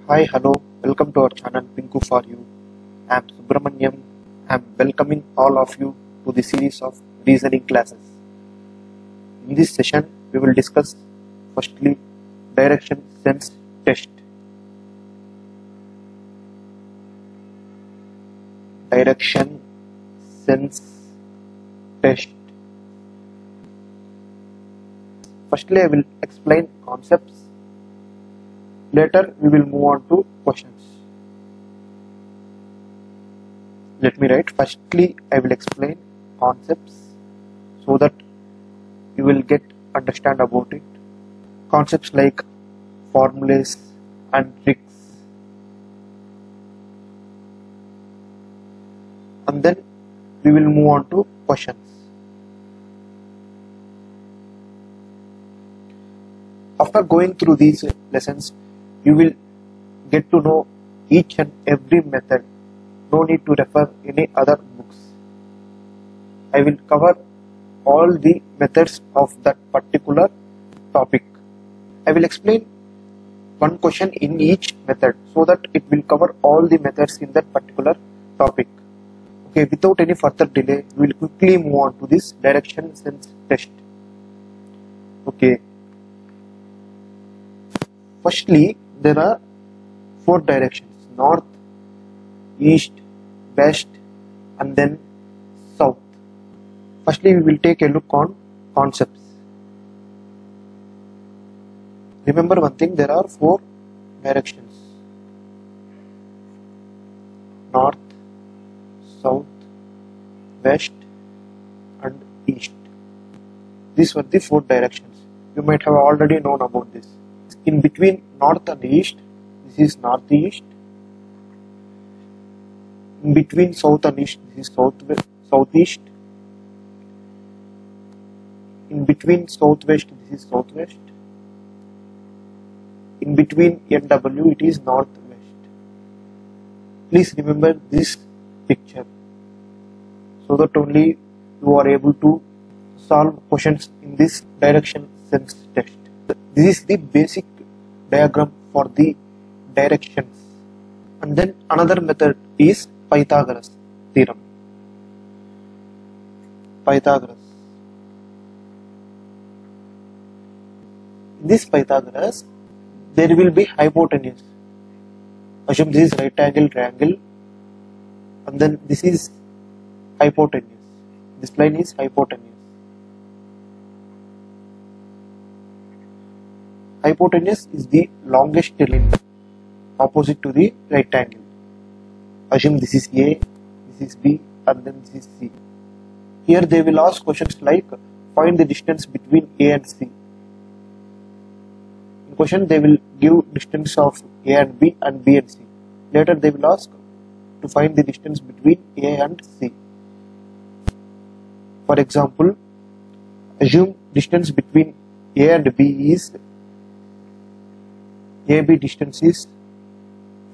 Hi, hello, welcome to our channel Pinku for You. I am Subramaniam. I am welcoming all of you to the series of reasoning classes. In this session, we will discuss firstly direction sense test. Direction sense test. Firstly, I will explain concepts. Later, we will move on to questions. Let me write. Firstly, I will explain concepts so that you will understand about it. Concepts like formulas and tricks. And then we will move on to questions. After going through these lessons, you will get to know each and every method. No need to refer any other books. I will cover all the methods of that particular topic. I will explain one question in each method so that it will cover all the methods in that particular topic. Okay, without any further delay, we will quickly move on to this direction sense test. Okay. Firstly, there are 4 directions: north, east, west, and then south. Firstly, we will take a look on concepts. Remember one thing, there are 4 directions: north, south, west, and east. These were the 4 directions. You might have already known about this. In between north and east, this is northeast. In between south and east, this is southeast. In between southwest, this is southwest. In between NW, it is northwest. Please remember this picture so that only you are able to solve questions in this direction sense test. This is the basic diagram for the directions. And then another method is Pythagoras theorem. Pythagoras. In this Pythagoras, there will be hypotenuse. Assume this is right angle triangle, and then this is hypotenuse. This line is hypotenuse. Hypotenuse is the longest line opposite to the right angle. Assume this is A, this is B, and then this is C. Here they will ask questions like find the distance between A and C. In question they will give distance of A and B and B and C. Later they will ask to find the distance between A and C. For example, assume distance between A and B is AB distance is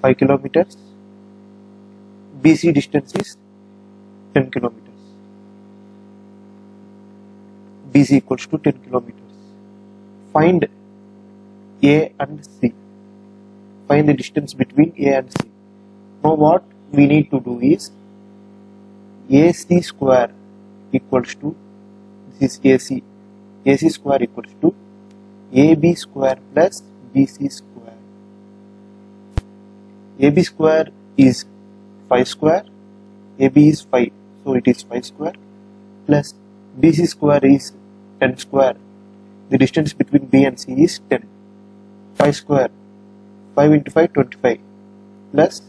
5 kilometers, BC distance is 10 kilometers. BC equals to 10 kilometers. Find A and C. Find the distance between A and C. Now what we need to do is AC square equals to, this is AC. AC square equals to AB square plus BC square. AB square is 5 square, AB is 5, so it is 5 square, plus BC square is 10 square. The distance between B and C is 10. 5 square, 5 into 5, 25, plus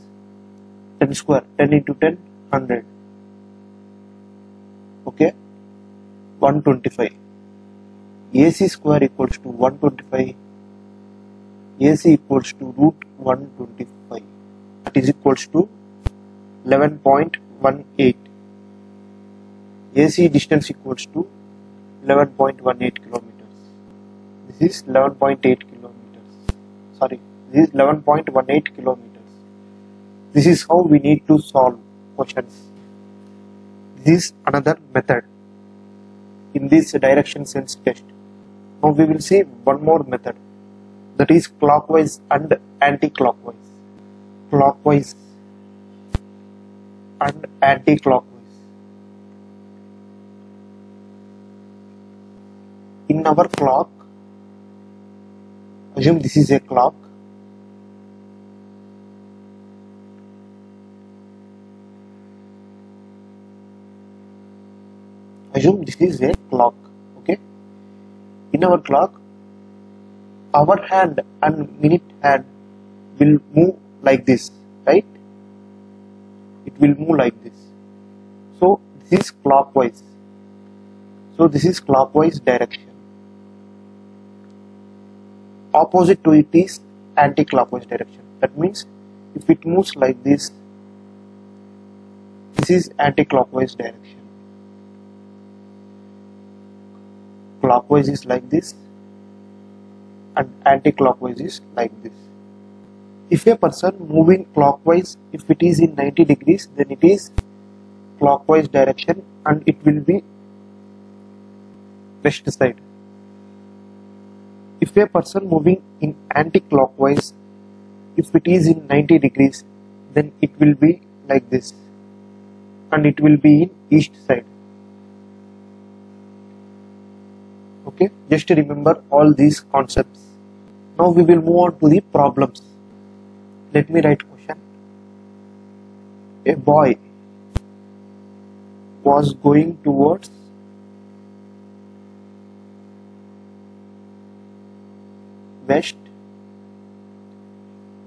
10 square, 10 into 10, 100. Okay, 125. AC square equals to 125. AC equals to root 125. That is equals to 11.18. AC distance equals to 11.18 kilometers. This is 11.8 kilometers. Sorry, this is 11.18 kilometers. This is how we need to solve questions. This is another method in this direction sense test. Now we will see one more method, that is clockwise and anti-clockwise. clockwise and anti-clockwise. In our clock, assume this is a clock. Assume this is a clock, okay? In our clock, hour hand and minute hand will move like this, right? It will move like this. So this is clockwise. So this is clockwise direction. Opposite to it is anti-clockwise direction. That means if it moves like this, this is anti-clockwise direction. Clockwise is like this and anti-clockwise is like this. If a person moving clockwise, if it is in 90 degrees, then it is clockwise direction and it will be west side. If a person moving in anti-clockwise, if it is in 90 degrees, then it will be like this and it will be in east side. Okay, just remember all these concepts. Now we will move on to the problems. Let me write question. A boy was going towards west.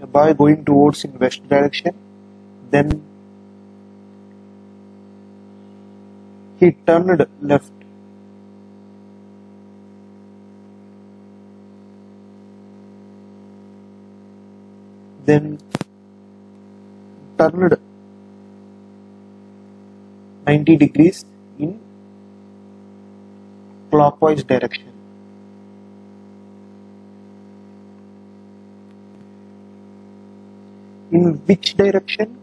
A boy going towards in west direction. Then he turned left. Then turned 90 degrees in clockwise direction. In which direction?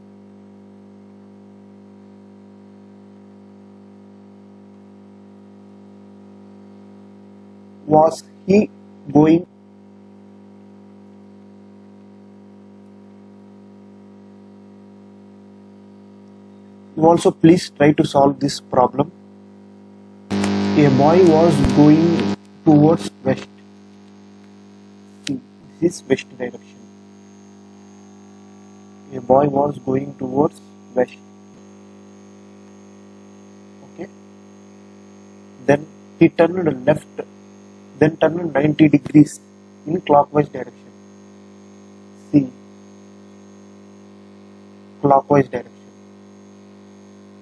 Was he going? You also please try to solve this problem. A boy was going towards west. See, this is west direction. A boy was going towards west. Okay. Then he turned left. Then turned 90 degrees in clockwise direction. See, clockwise direction.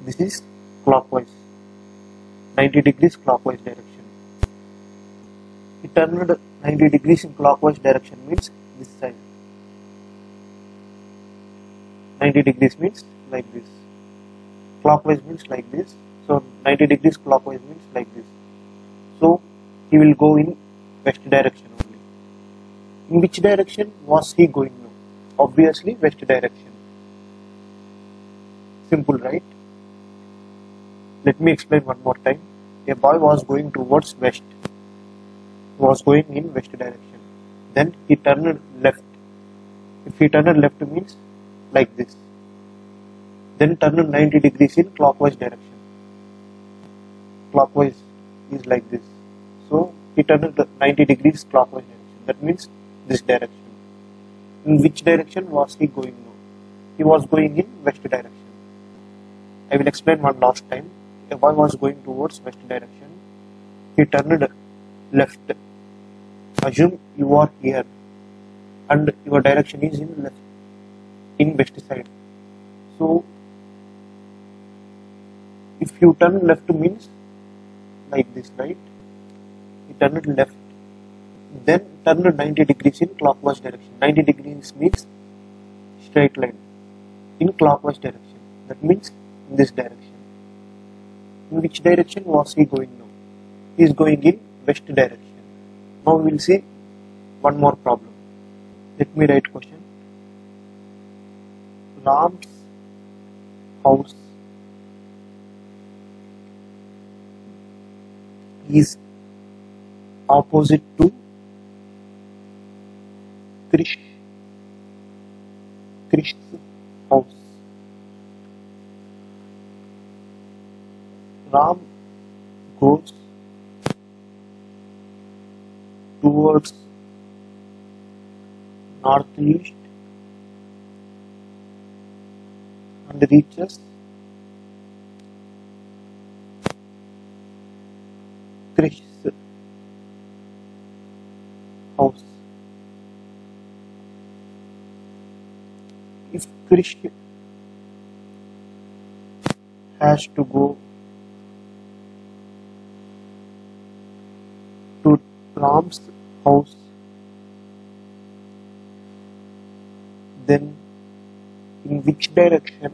This is clockwise, 90 degrees clockwise direction. He turned 90 degrees in clockwise direction means this side. 90 degrees means like this. Clockwise means like this. So 90 degrees clockwise means like this. So he will go in west direction only. In which direction was he going now? Obviously west direction. Simple, right? Let me explain one more time. A boy was going towards west. He was going in west direction. Then he turned left. If he turned left means like this. Then turned 90 degrees in clockwise direction. Clockwise is like this. So he turned 90 degrees clockwise direction. That means this direction. In which direction was he going now? He was going in west direction. I will explain one last time. A boy was going towards west direction. He turned left. Assume you are here and your direction is in left, in west side. So if you turn left means like this, right? He turned left. Then turned 90 degrees in clockwise direction. 90 degrees means straight line in clockwise direction. That means in this direction. In which direction was he going now? He is going in west direction. Now we will see one more problem. Let me write question. Ram's house is opposite to Krish Krish's house. Ram goes towards northeast and reaches Krish's house. If Krish has to go to Ram's house, then in which direction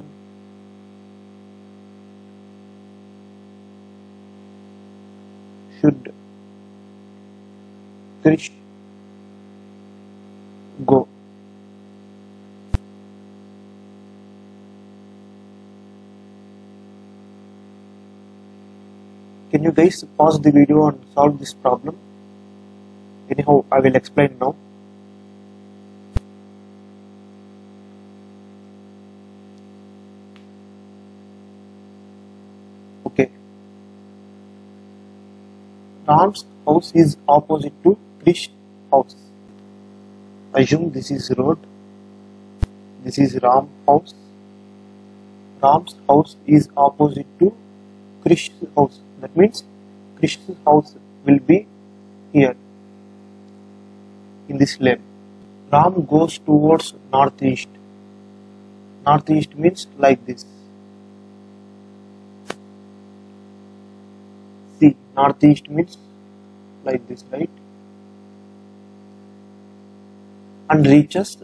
should Krish go? Can you guys pause the video and solve this problem? Anyhow, I will explain now. Okay. Ram's house is opposite to Krish's house. Assume this is road. This is Ram's house. Ram's house is opposite to Krish's house. That means Krish's house will be here in this lane. Ram goes towards northeast. Northeast means like this. See, northeast means like this, right? And reaches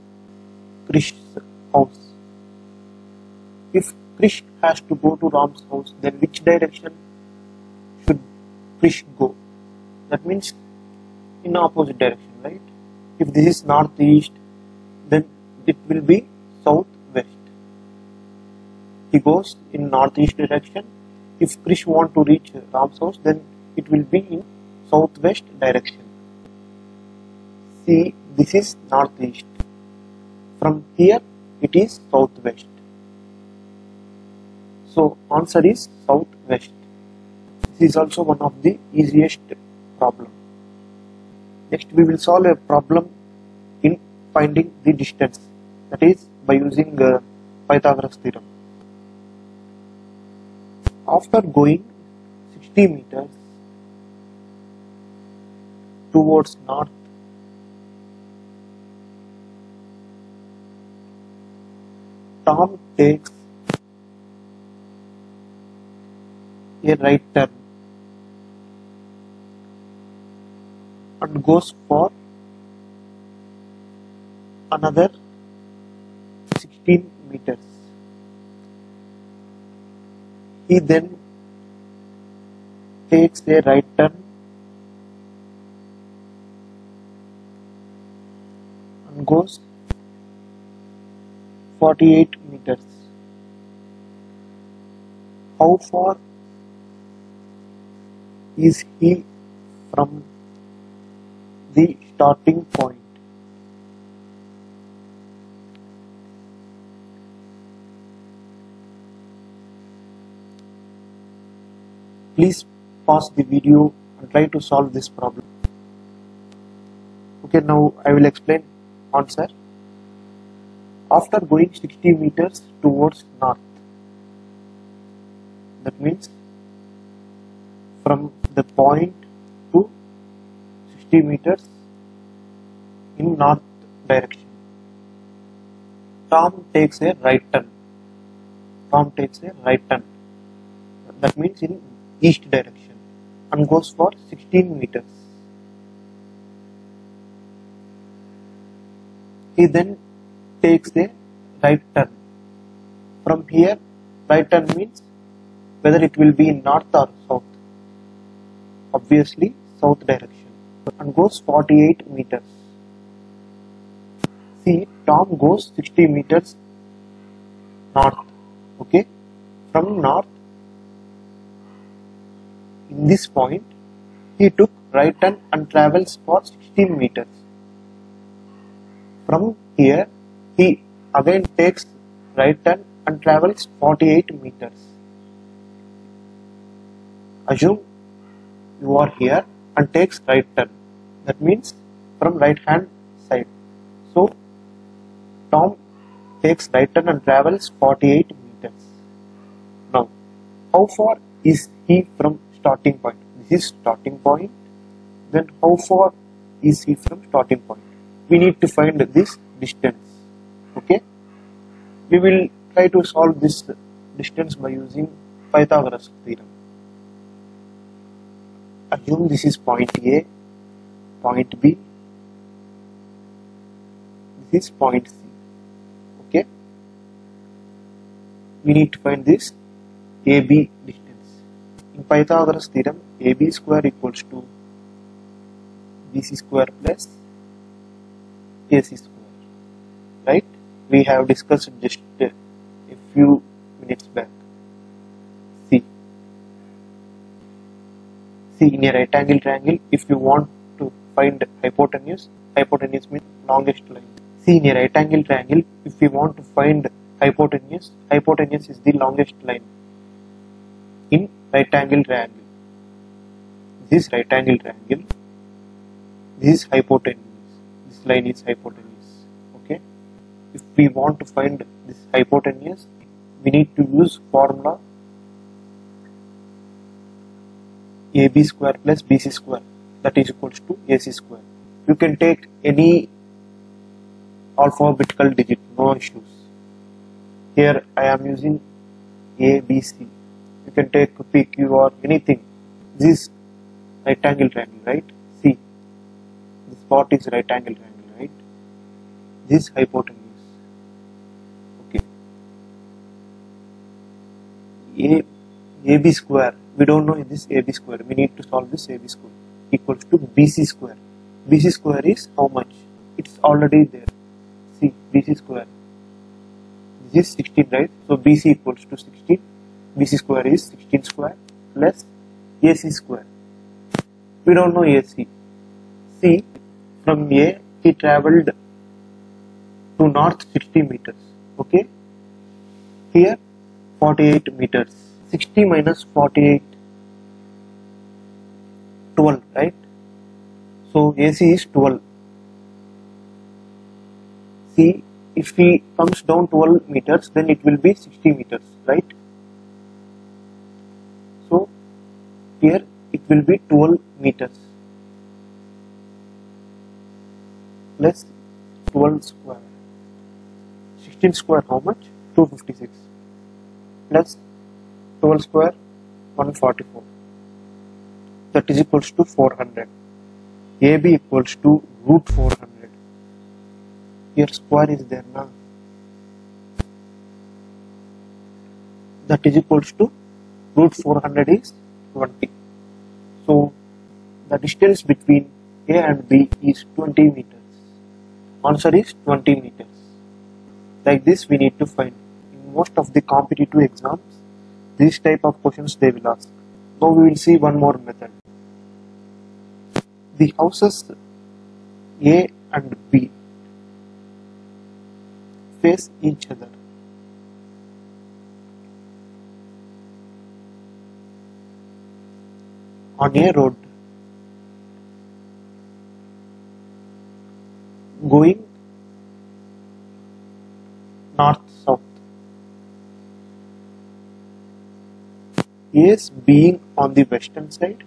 Krish's house. If Krish has to go to Ram's house, then which direction should Krish go? That means in opposite direction, right? If this is northeast, then it will be southwest. He goes in northeast direction. If Krish want to reach Ram's house, then it will be in southwest direction. See, this is northeast. From here, it is southwest. So, answer is southwest. This is also one of the easiest problem. Next, we will solve a problem in finding the distance. That is by using Pythagoras theorem. After going 60 meters towards north, Tom takes a right turn and goes for another 16 meters. He then takes a right turn and goes 48 meters. How far is he from the starting point? Please pause the video and try to solve this problem. Okay, now I will explain answer. After going 60 meters towards north, that means from the point to 60 meters in north direction, Tom takes a right turn. Tom takes a right turn. That means in east direction and goes for 16 meters. He then takes a right turn. From here, right turn means whether it will be in north or south. Obviously, south direction, and goes 48 meters. See, Tom goes 60 meters north. Okay, from north, in this point, he took right turn and travels for 16 meters. From here, he again takes right turn and travels 48 meters. Assume you are here and takes right turn. That means from right hand side. So Tom takes right turn and travels 48 meters. Now, how far is he from starting point? This is starting point. Then how far is he from starting point? We need to find this distance. Okay. We will try to solve this distance by using Pythagoras theorem. Assume this is point A, point B, this is point C. Okay. We need to find this AB distance. In Pythagoras theorem, AB square equals to BC square plus AC square. Right? We have discussed just a few minutes back. See, in a right angle triangle, if you want to find hypotenuse means longest line. See, in a right angle triangle, if we want to find hypotenuse is the longest line in right angle triangle. This is right angle triangle. This is hypotenuse. This line is hypotenuse. Okay. If we want to find this hypotenuse, we need to use formula AB square plus BC square, that is equals to AC square. You can take any alphabetical digit, no issues. Here I am using ABC. You can take PQ or anything. This is right angle triangle, right? See, this part is right angle triangle, right? This hypotenuse. Okay. AB square. We don't know this AB square. We need to solve this AB square equals to BC square. BC square is how much? It's already there. See, BC square. This is 16, right? So BC equals to 16. BC square is 16 square plus AC square. We don't know AC. See, from A he travelled to north 60 meters. Okay. Here 48 meters. 60 minus 48, 12, right? So AC is 12. See, if he comes down 12 meters, then it will be 60 meters, right? So here it will be 12 meters plus 12 square. 16 square how much? 256 plus 12 square 144, that is equals to 400. AB equals to root 400. Here square is there now. That is equals to root 400 is 20. So the distance between A and B is 20 meters. Answer is 20 meters. Like this we need to find. In most of the competitive exams, this type of questions they will ask. Now we will see one more method. The houses A and B face each other. On a road going north-south. A's being on the western side,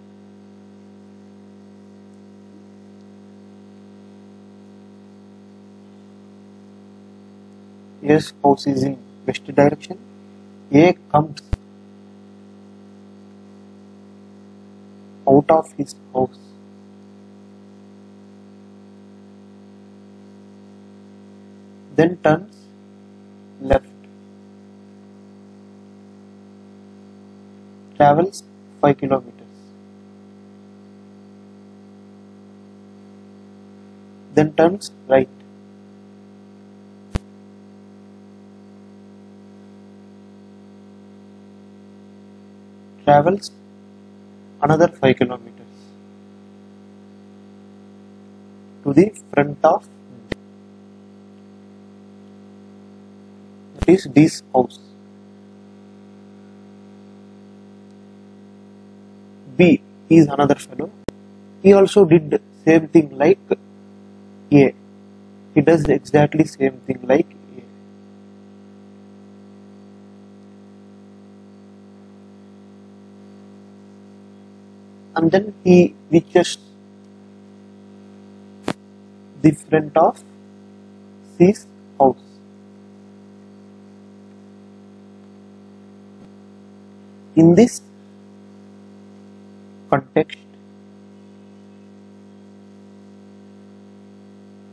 A's house is in west direction. A comes out of his house then turns left, travels 5 kilometers, then turns right, travels another 5 kilometers to the front of left is D's house. B is another fellow. He also did same thing like A. He does exactly same thing like A. And then he reaches the front of C's house. In this context,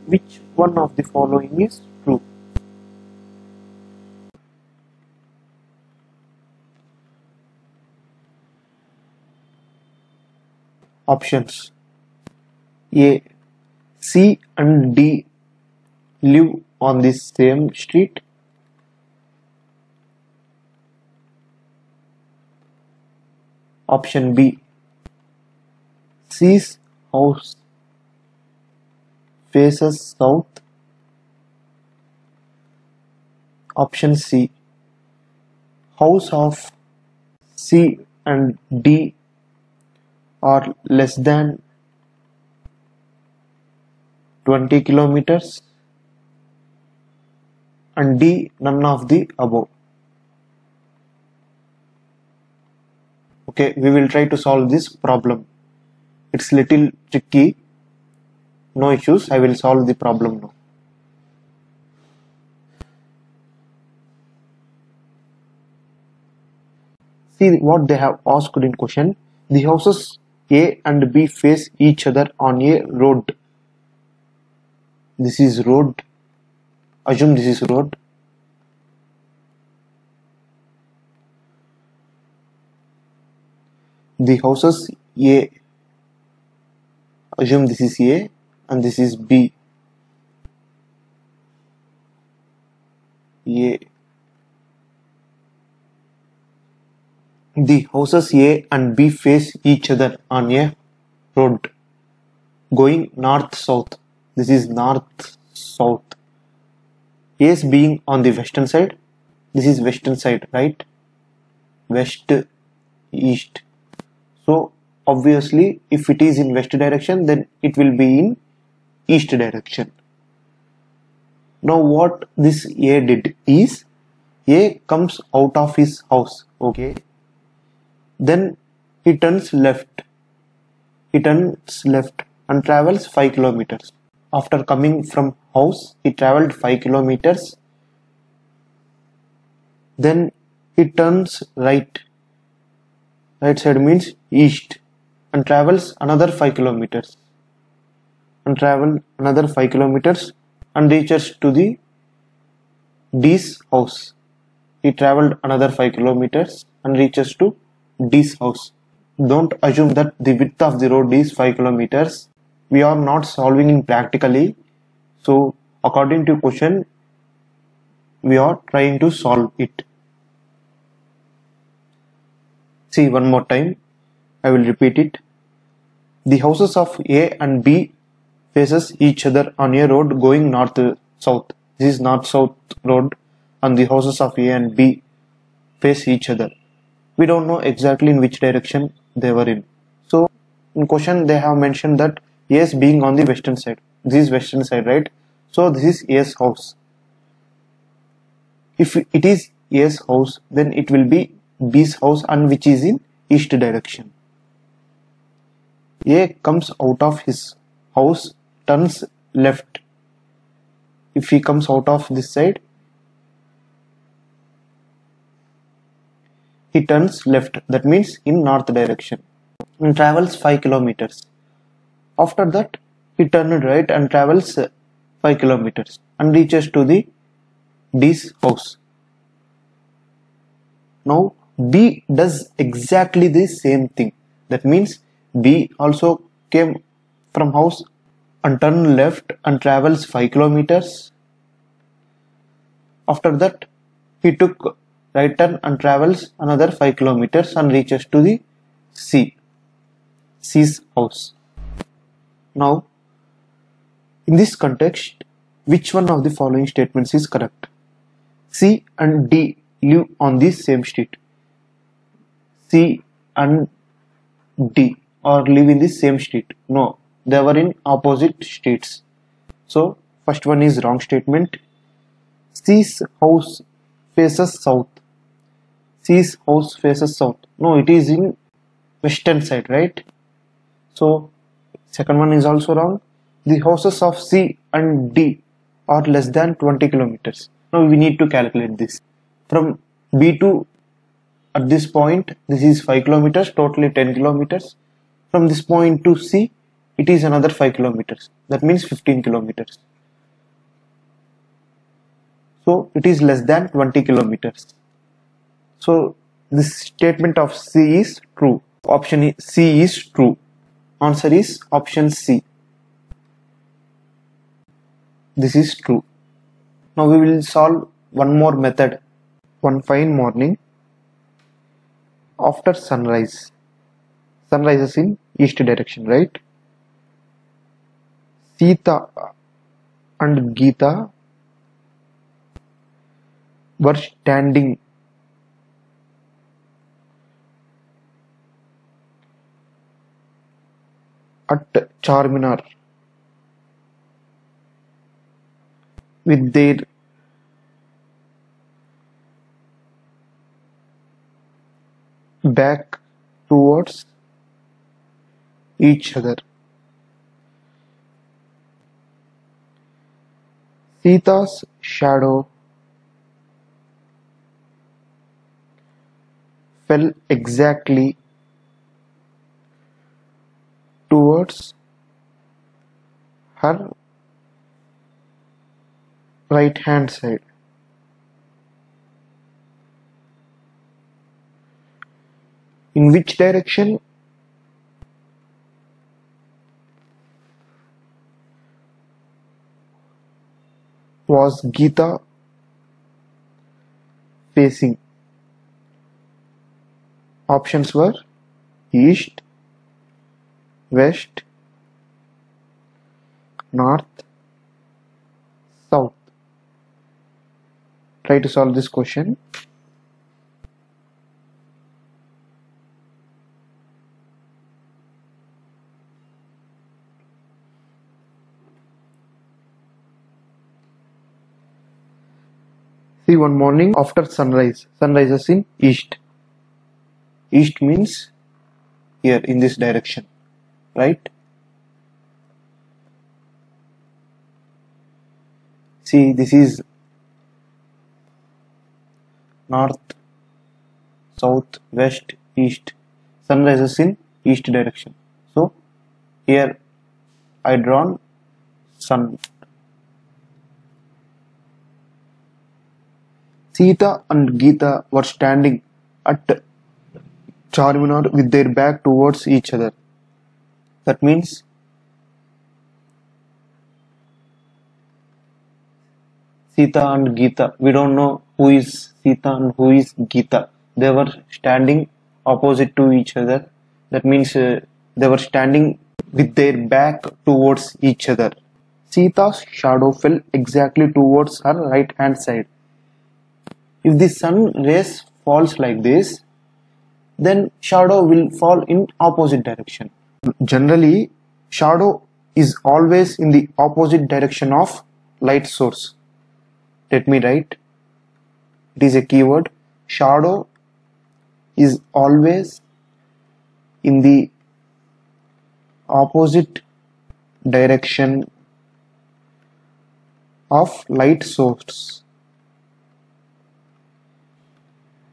which one of the following is true? Options: A. C and D live on the same street. Option B. C's house faces south. Option C. House of C and D are less than 20 kilometers. And D, none of the above. Okay, we will try to solve this problem. It's little tricky. No issues, I will solve the problem now. See what they have asked in question. The houses A and B face each other on a road. This is road. Assume this is road. The houses A, assume this is A and this is B. A. The houses A and B face each other on a road going north-south. This is north-south. A's being on the western side. This is western side, right? West, east. So obviously if it is in west direction, then it will be in east direction. Now what this A did is, A comes out of his house, okay? Then he turns left. He turns left and travels 5 kilometers. After coming from house, he traveled 5 kilometers. Then he turns right. Right side means east and travels another 5 kilometers. And travel another 5 kilometers and reaches to the D's house. He traveled another 5 kilometers and reaches to D's house. Don't assume that the width of the road is 5 kilometers. We are not solving it practically. So according to question, we are trying to solve it. See one more time. I will repeat it. The houses of A and B faces each other on a road going north-south. This is north-south road and the houses of A and B face each other. We don't know exactly in which direction they were in. So in question they have mentioned that A's being on the western side. This is western side, right? So this is A's house. If it is A's house, then it will be B's house and which is in east direction. A comes out of his house, turns left. If he comes out of this side, he turns left, that means in north direction, and travels 5 kilometers. After that, he turns right and travels 5 kilometers and reaches to the D's house. Now B does exactly the same thing. That means B also came from house and turned left and travels 5 kilometers. After that, he took right turn and travels another 5 kilometers and reaches to the C's house. Now, in this context, which one of the following statements is correct? C and D live on the same street. C and D or live in the same street. No, they were in opposite streets. So first one is wrong statement. C's house faces south. C's house faces south. No, it is in western side, right? So second one is also wrong. The houses of C and D are less than 20 kilometers. Now we need to calculate this. From B to at this point, this is 5 kilometers, totally 10 kilometers. From this point to C, it is another 5 kilometers. That means 15 kilometers. So it is less than 20 kilometers. So this statement of C is true. Option C is true. Answer is option C. This is true. Now we will solve one more method. One fine morning, after sunrise. Sunrise is in east direction, right? Sita and Geeta were standing at Charminar with their back towards each other. Sita's shadow fell exactly towards her right hand side. In which direction? Was Geeta facing? Options were east, west, north, south. Try to solve this question. See, one morning after sunrise. Sunrise is in east. East means here in this direction, right? See, this is north, south, west, east. Sunrise is in east direction. So here I drawn sun. Sita and Geeta were standing at Charminar with their back towards each other. That means Sita and Geeta. We don't know who is Sita and who is Geeta. They were standing opposite to each other. That means they were standing with their back towards each other. Sita's shadow fell exactly towards her right hand side. If the sun rays falls like this, then shadow will fall in opposite direction. Generally, shadow is always in the opposite direction of light source. Let me write. It is a keyword. Shadow is always in the opposite direction of light source.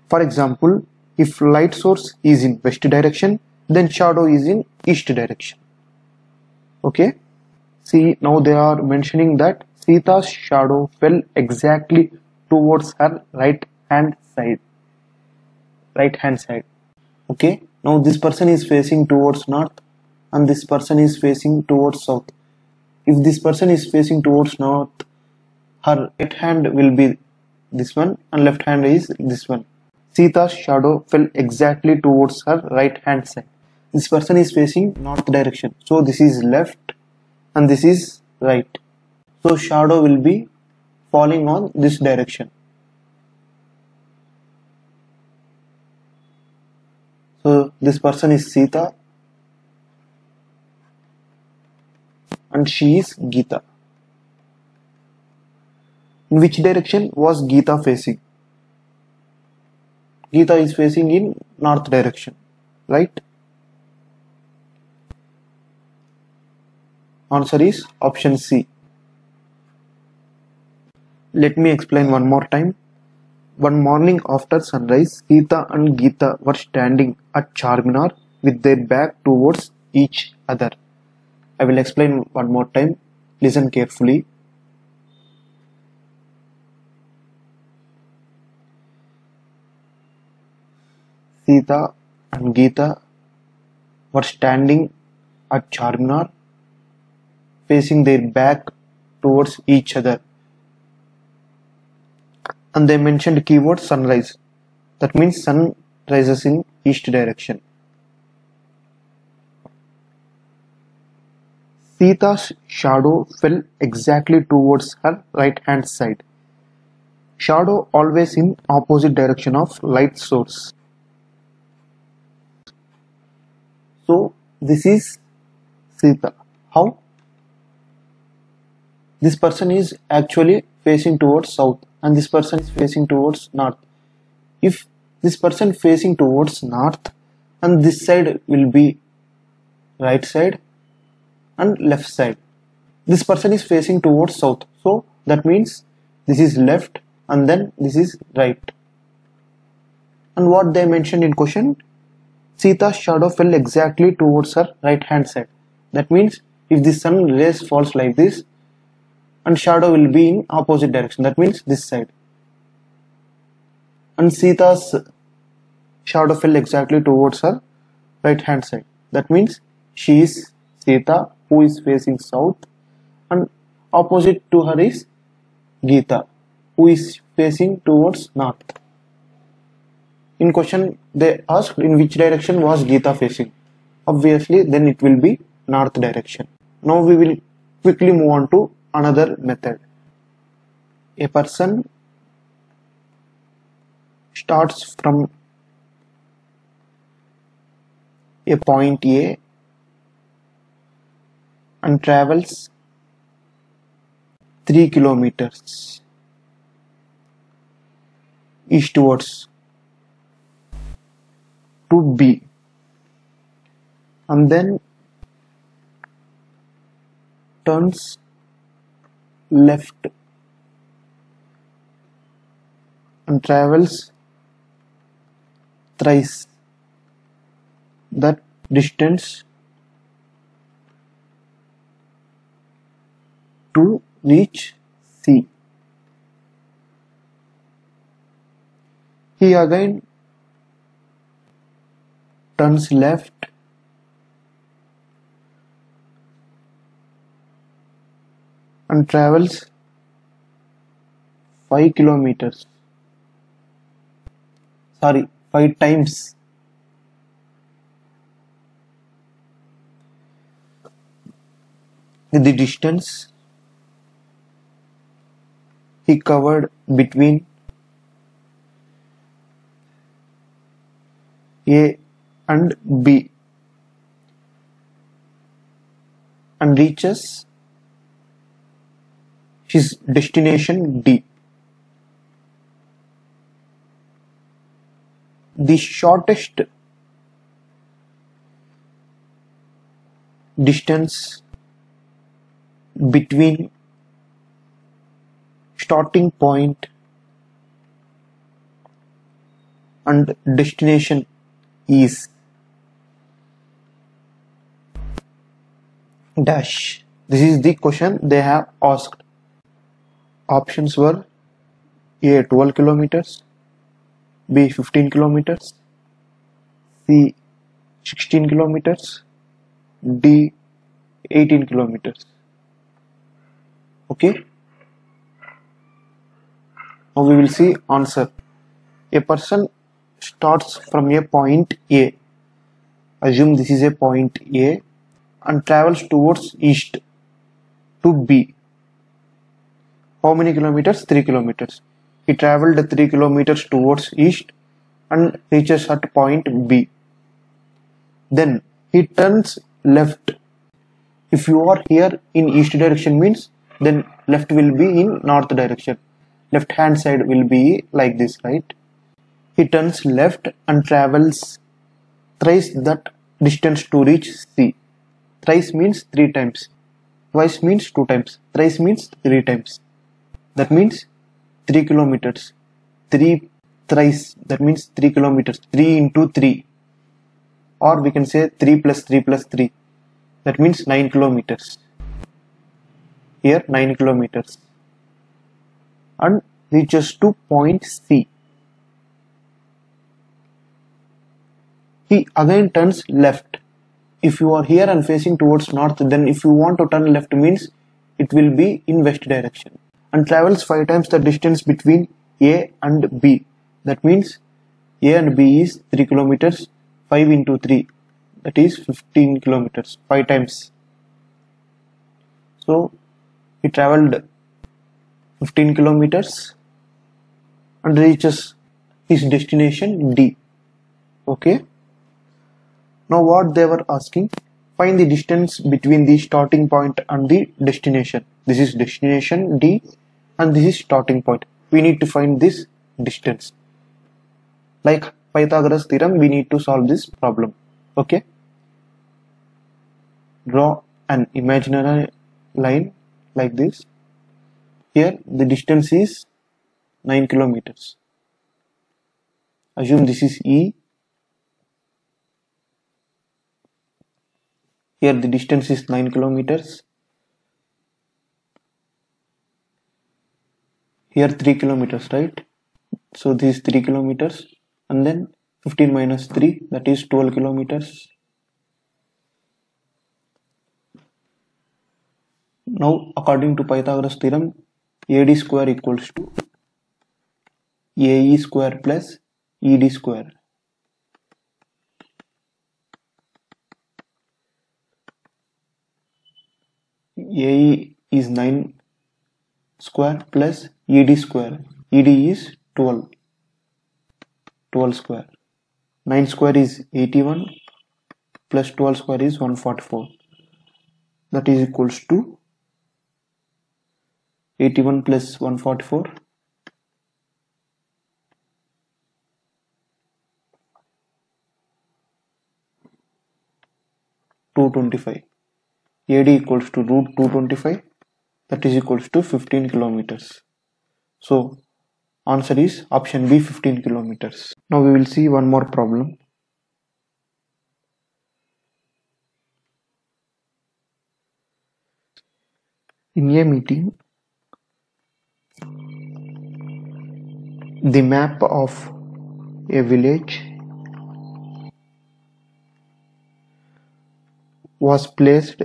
For example, if light source is in west direction, then shadow is in east direction. Okay. See, now they are mentioning that Sita's shadow fell exactly towards her right hand side. Right hand side. Okay. Now this person is facing towards north and this person is facing towards south. If this person is facing towards north, her right hand will be this one and left hand is this one. Sita's shadow fell exactly towards her right hand side. This person is facing north direction. So this is left and this is right. So shadow will be falling on this direction. this person is Sita and she is Geeta. In which direction was Geeta facing? Geeta is facing in north direction, right? Answer is option C. Let me explain one more time. One morning after sunrise, Sita and Geeta were standing at Charminar with their back towards each other. I will explain one more time. Listen carefully. Sita and Geeta were standing at Charminar, facing their back towards each other. And they mentioned keyword sunrise. That means sun rises in east direction. Sita's shadow fell exactly towards her right hand side. Shadow always in opposite direction of light source. So this is Sita. How? This person is actually facing towards south and this person is facing towards north. If this person facing towards north and this side will be right side and left side. This person is facing towards south. So that means this is left and then this is right. And what they mentioned in question, Sita's shadow fell exactly towards her right hand side. That means if the sun rays falls like this, and shadow will be in opposite direction, that means this side. And Sita's shadow fell exactly towards her right hand side. That means she is Sita who is facing south and opposite to her is Geeta who is facing towards north. In question they asked in which direction was Geeta facing. Obviously then it will be north direction. Now we will quickly move on to another method. A person starts from a point A and travels 3 kilometers eastwards to B and then turns left and travels thrice that distance to reach C. He again turns left and travels 5 kilometers. 5 times. The distance he covered between A and B and reaches his destination D. The shortest distance between starting point and destination is dash. This is the question they have asked. Options were A 12 kilometers, B 15 kilometers, C 16 kilometers, D 18 kilometers. Okay. Now we will see answer. A person starts from a point A. Assume this is a point A and travels towards east to B. How many kilometers? 3 kilometers. He traveled 3 kilometers towards east and reaches at point B. then he turns left. If you are here in east direction means then left will be in north direction. Left hand side will be like this, right? He turns left and travels thrice that distance to reach C. Thrice means 3 times. Twice means 2 times. Thrice means 3 times. That means 3 kilometers. 3 thrice, that means 3 kilometers. 3 into 3. Or we can say 3 plus 3 plus 3. That means 9 kilometers. Here 9 kilometers. And reaches to point C. He again turns left. If you are here and facing towards north, then if you want to turn left means it will be in west direction. And travels 5 times the distance between A and B. That means A and B is 3 kilometers. 5 into 3. That is 15 kilometers. 5 times. So he traveled 15 kilometers and reaches his destination D. Okay. Now what they were asking, find the distance between the starting point and the destination. This is destination D and this is starting point. We need to find this distance. Like Pythagoras theorem, we need to solve this problem. Okay. Draw an imaginary line like this. Here the distance is 9 kilometers. Assume this is E. Here the distance is 9 kilometers. Here 3 kilometers, right? So this is 3 kilometers. And then 15 minus 3, that is 12 kilometers. Now according to Pythagoras theorem, AD square equals to AE square plus ED square. AE is 9 square plus ED square. ED is 12. 12 square. 9 square is 81 plus 12 square is 144. That is equals to 81 plus 144. 225. AD equals to root 225. That is equals to 15 kilometers. So answer is option B, 15 kilometers. Now we will see one more problem. In a meeting, the map of a village was placed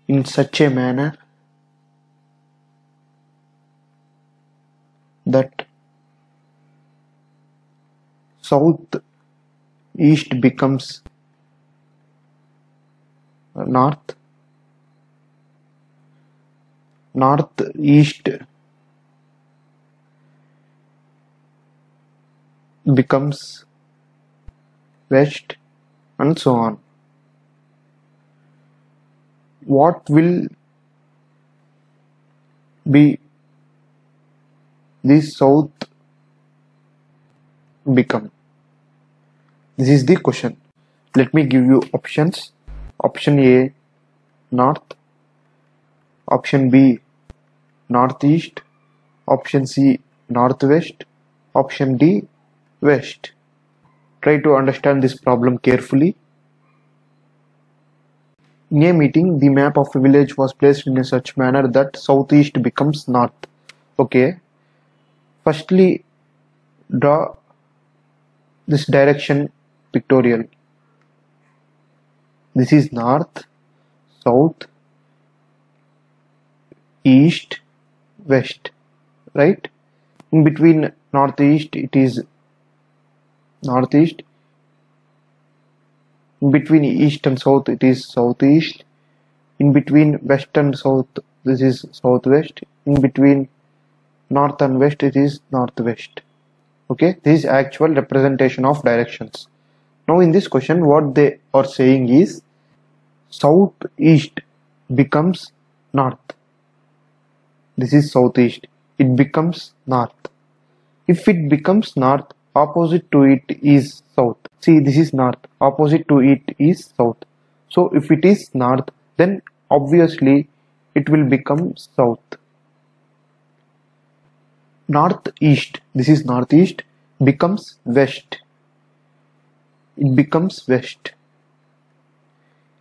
in such a manner that south east becomes north, northeast becomes west, and so on. What will be the south become? This is the question. Let me give you options. Option A, north. Option B, northeast. Option C, northwest. Option D, west. Try to understand this problem carefully. In a meeting, the map of a village was placed in a such manner that southeast becomes north. Okay. Firstly, draw this direction pictorial. This is north, south, east, west, right? In between northeast, it is northeast. In between east and south, it is southeast. In between west and south, this is southwest. In between north and west, it is northwest. Okay, this is actual representation of directions. Now in this question what they are saying is southeast becomes north. This is southeast, it becomes north. If it becomes north, opposite to it is south. See, this is north, opposite to it is south. So if it is north, then obviously it will become south. Northeast, this is northeast, becomes west. It becomes west.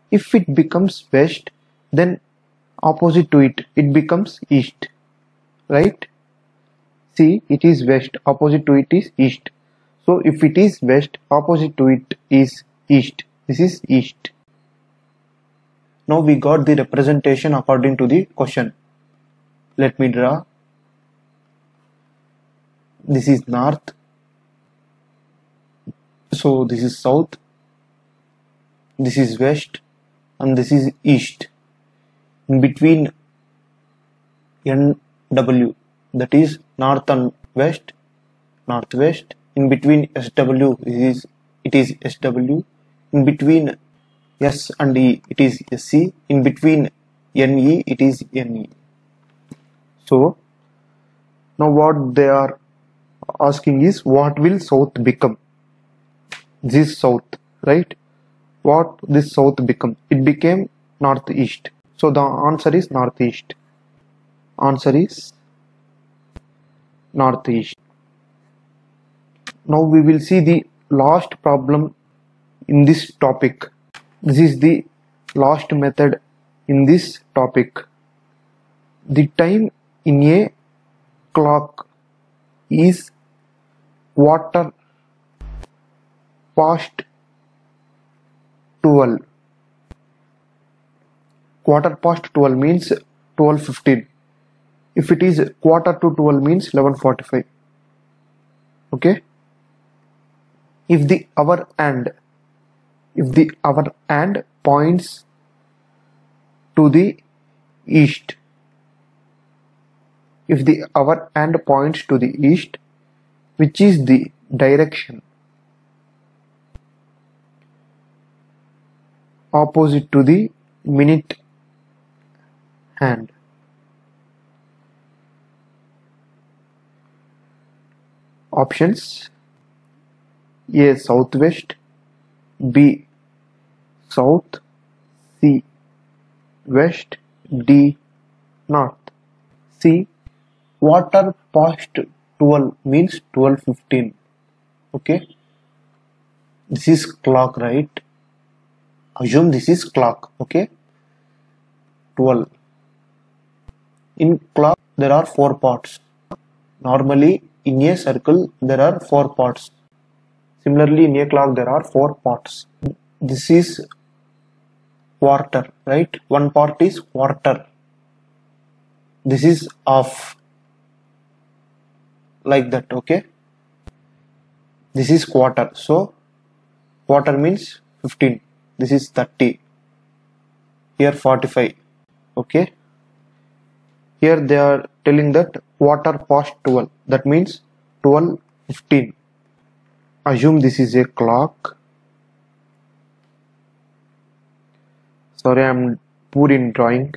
If it becomes west, then opposite to it, it becomes east, right? See, it is west, opposite to it is east. So if it is west, opposite to it is east. This is east. Now we got the representation according to the question. Let me draw. This is north. So this is south. This is west. And this is east. In between NW, that is north and west, northwest. In between SW, it is SW. In between S and E, it is SC. In between NE, it is NE. So now what they are asking is, what will south become? This south, right? What this south become? It became northeast. So the answer is northeast. Answer is northeast. Now we will see the last problem in this topic. This is the last method in this topic. The time in a clock is quarter past 12. Quarter past 12 means 12:15. If it is quarter to 12 means 11:45. Okay. If the hour hand points to the east, if the hour hand points to the east, which is the direction opposite to the minute hand? Options: A. Southwest, B. South, C. West, D. North. See, quarter past 12 means 12:15. Okay, this is clock, right? Assume this is clock. Okay, 12. In clock there are 4 parts. Normally in a circle there are 4 parts. Similarly in a clock there are 4 parts. This is quarter, right? One part is quarter. This is half, like that. Okay, this is quarter. So quarter means 15. This is 30. Here 45. Okay, here they are telling that quarter past 12. That means 12:15. Assume this is a clock. Sorry, I'm poor in drawing.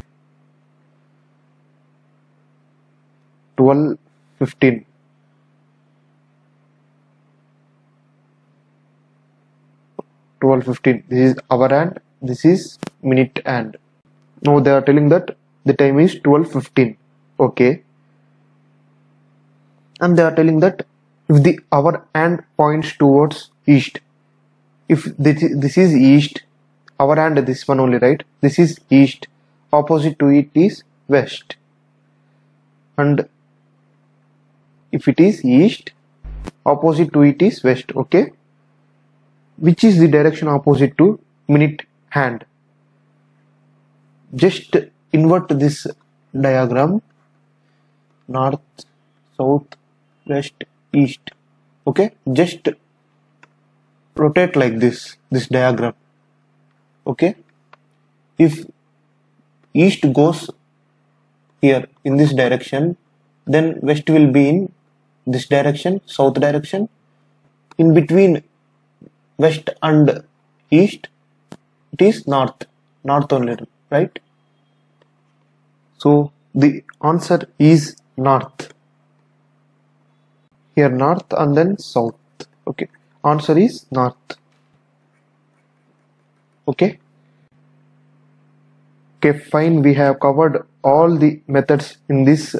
12:15. This is hour hand, this is minute hand. Now they are telling that the time is 12:15. Okay, and they are telling that if the hour hand points towards east, if this is east, hour hand this one only, right? This is east, opposite to it is west, and if it is east, opposite to it is west. Okay, which is the direction opposite to minute hand? Just invert this diagram: north, south, west, east. Okay, just rotate like this diagram. Okay, if east goes here in this direction, then west will be in this direction, south direction. In between west and east, it is north only, right? So the answer is north. Here north and then south. Okay, answer is north. Okay, fine, we have covered all the methods in this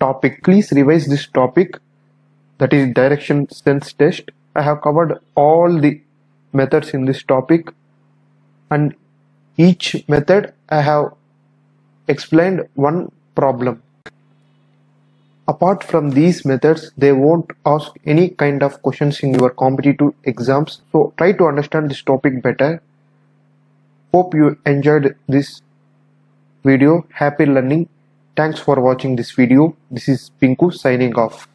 topic. Please revise this topic, that is direction sense test. I have covered all the methods in this topic, and each method I have explained one problem. Apart from these methods, they won't ask any kind of questions in your competitive exams, so try to understand this topic better. Hope you enjoyed this video. Happy learning. Thanks for watching this video. This is Pinku signing off.